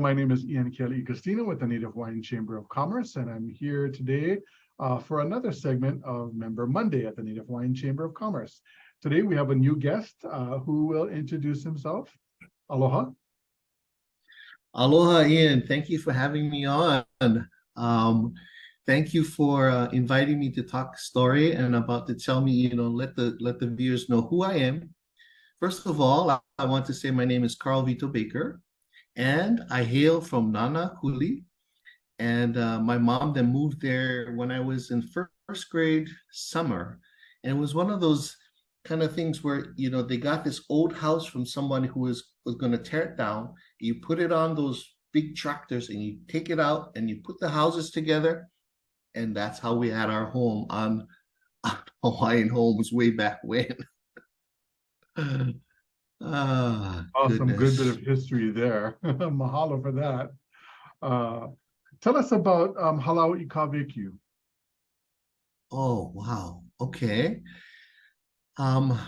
My name is Ian Kelly Castino with the Native Hawaiian Chamber of Commerce, and I'm here today for another segment of Member Monday at the Native Hawaiian Chamber of Commerce. Today we have a new guest who will introduce himself. Aloha. Aloha, Ian. Thank you for having me on. Thank you for inviting me to talk story and about to tell me, let the viewers know who I am. First of all, I want to say my name is Karl Veto Baker, and I hail from Nana Huli. And my mom then moved there when I was in first grade summer. And it was one of those kind of things where, they got this old house from someone who was going to tear it down. You put it on those big tractors and you take it out and you put the houses together. And that's how we had our home on Hawaiian homes way back when. Awesome, good bit Goodness. of history there. Mahalo for that. Tell us about Hālau I Ka Wēkiu. Oh, wow. Okay.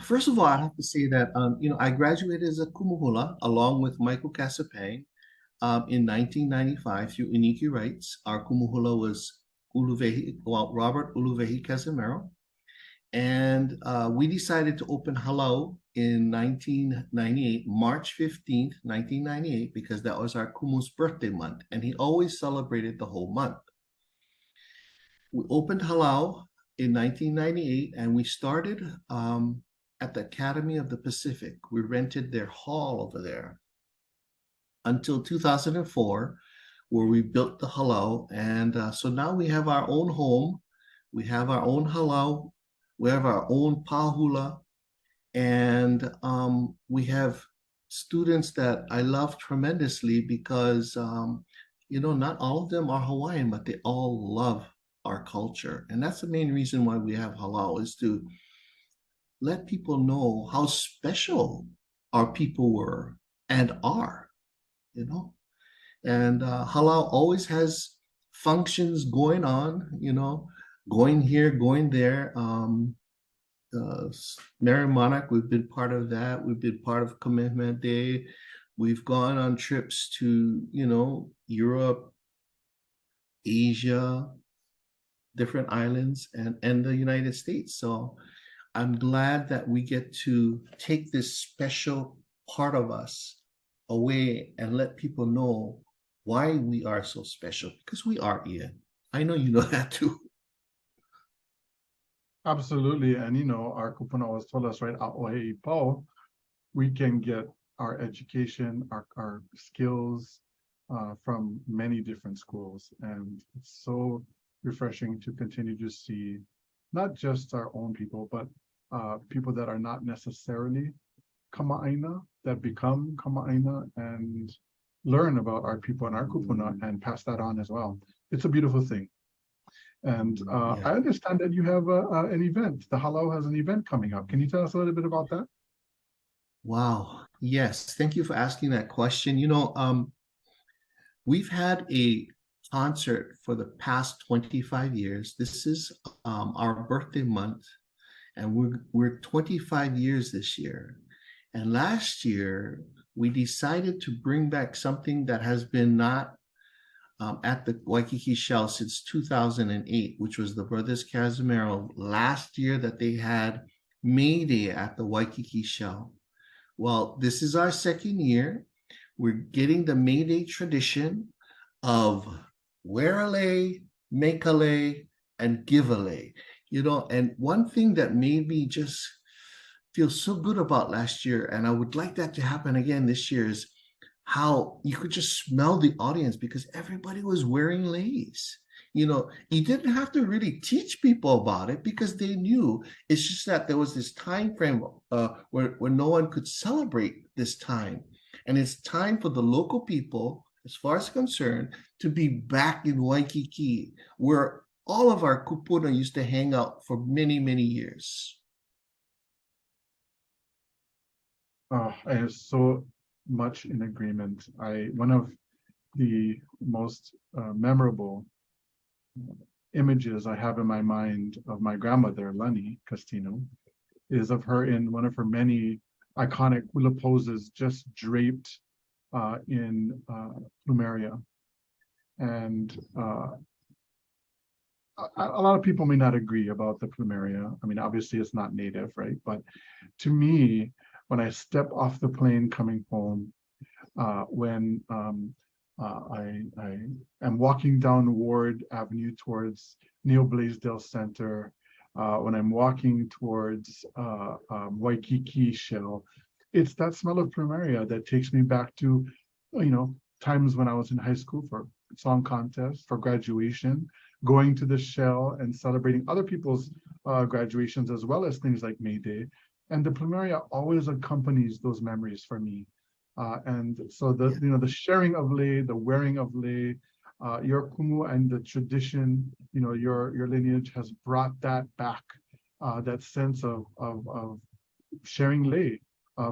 First of all, I have to say that I graduated as a Kumu hula along with Michael Casupang in 1995 through Iniki Rights. Our Kumu hula was Robert Uluvehi Casimiro. And we decided to open Hālau in 1998, March 15th, 1998, because that was our Kumu's birthday month. And he always celebrated the whole month. We opened Hālau in 1998, and we started at the Academy of the Pacific. We rented their hall over there until 2004, where we built the Hālau. And so now we have our own home. We have our own Hālau. We have our own pāhula, and we have students that I love tremendously because, not all of them are Hawaiian, but they all love our culture. And that's the main reason why we have Hālau, is to let people know how special our people were and are, And Hālau always has functions going on, going here, going there. Merry Monarch, we've been part of that. We've been part of Commitment Day. We've gone on trips to, Europe, Asia, different islands, and the United States. So I'm glad that we get to take this special part of us away and let people know why we are so special, because we are, Ian. I know you know that too. Absolutely. And our kupuna always told us, right, A'ohe Pau, we can get our education, our skills from many different schools. And it's so refreshing to continue to see not just our own people, but people that are not necessarily kama'aina, that become kama'aina and learn about our people and our kupuna and pass that on as well. It's a beautiful thing. And I understand that you have an event. The Hālau has an event coming up. Can you tell us a little bit about that? Wow. Yes. Thank you for asking that question. We've had a concert for the past 25 years. This is our birthday month, and we're 25 years this year. And last year, we decided to bring back something that has been not at the Waikiki Shell since 2008, which was the Brothers Casimiro last year that they had May Day at the Waikiki Shell. Well, this is our second year. We're getting the May Day tradition of wear-a-lay, make-a-lay, and give-a-lay. And one thing that made me just feel so good about last year, and I would like that to happen again this year, is how you could just smell the audience because everybody was wearing leis. You didn't have to really teach people about it because they knew. It's just that there was this time frame where no one could celebrate this time. And it's time for the local people, as far as concerned, to be back in Waikiki, where all of our kupuna used to hang out for many, many years. I am so much in agreement. One of the most memorable images I have in my mind of my grandmother, Lani Castino, is of her in one of her many iconic hula poses, just draped in Plumeria. And a lot of people may not agree about the Plumeria. I mean, obviously it's not native, right? But to me, when I step off the plane coming home, when I am walking down Ward Avenue towards Neil Blaisdell Center, when I'm walking towards Waikiki Shell, it's that smell of Plumeria that takes me back to, times when I was in high school for song contests, for graduation, going to the Shell and celebrating other people's graduations, as well as things like May Day. And the Plumeria always accompanies those memories for me. And so the sharing of lei, the wearing of lei, your kumu and the tradition, your lineage has brought that back, that sense of sharing lei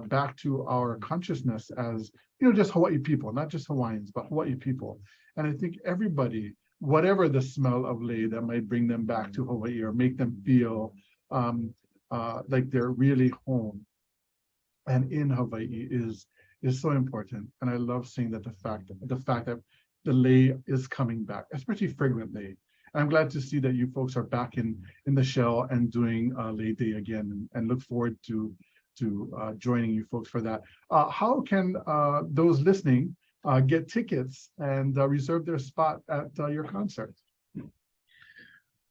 back to our consciousness as, just Hawaii people, not just Hawaiians, but Hawaii people. And I think everybody, whatever the smell of lei that might bring them back to Hawaii or make them feel like they're really home and in Hawaii is so important. And I love seeing that the fact that the lei is coming back, especially fragrant lei. And I'm glad to see that you folks are back in the Shell and doing Lei Day again, and look forward to joining you folks for that. How can those listening get tickets and reserve their spot at your concert?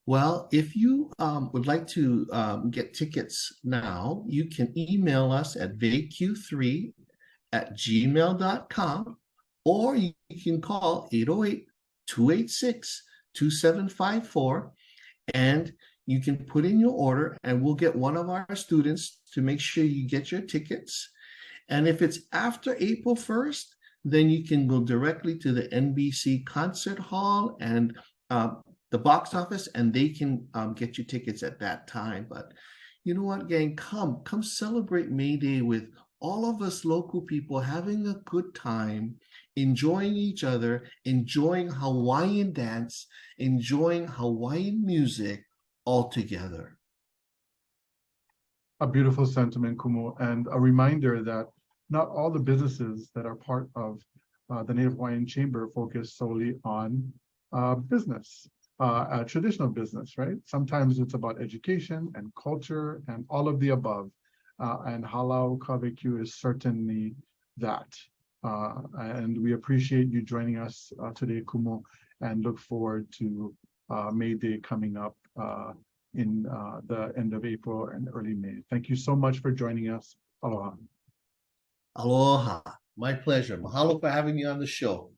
Well, if you would like to get tickets now, you can email us at vacu3@gmail.com, or you can call 808-286-2754, and you can put in your order, and we'll get one of our students to make sure you get your tickets. And if it's after April 1st, then you can go directly to the NBC Concert Hall and the box office, and they can get you tickets at that time. But you know what, gang, come celebrate May Day with all of us local people, having a good time, enjoying each other, enjoying Hawaiian dance, enjoying Hawaiian music all together. A beautiful sentiment, Kumu, and a reminder that not all the businesses that are part of the Native Hawaiian Chamber focus solely on business. Traditional business, right? Sometimes it's about education and culture and all of the above. And Hālau I Ka Wēkiu is certainly that. And we appreciate you joining us today, Kumu, and look forward to May Day coming up in the end of April and early May. Thank you so much for joining us. Aloha. Aloha. My pleasure. Mahalo for having me on the show.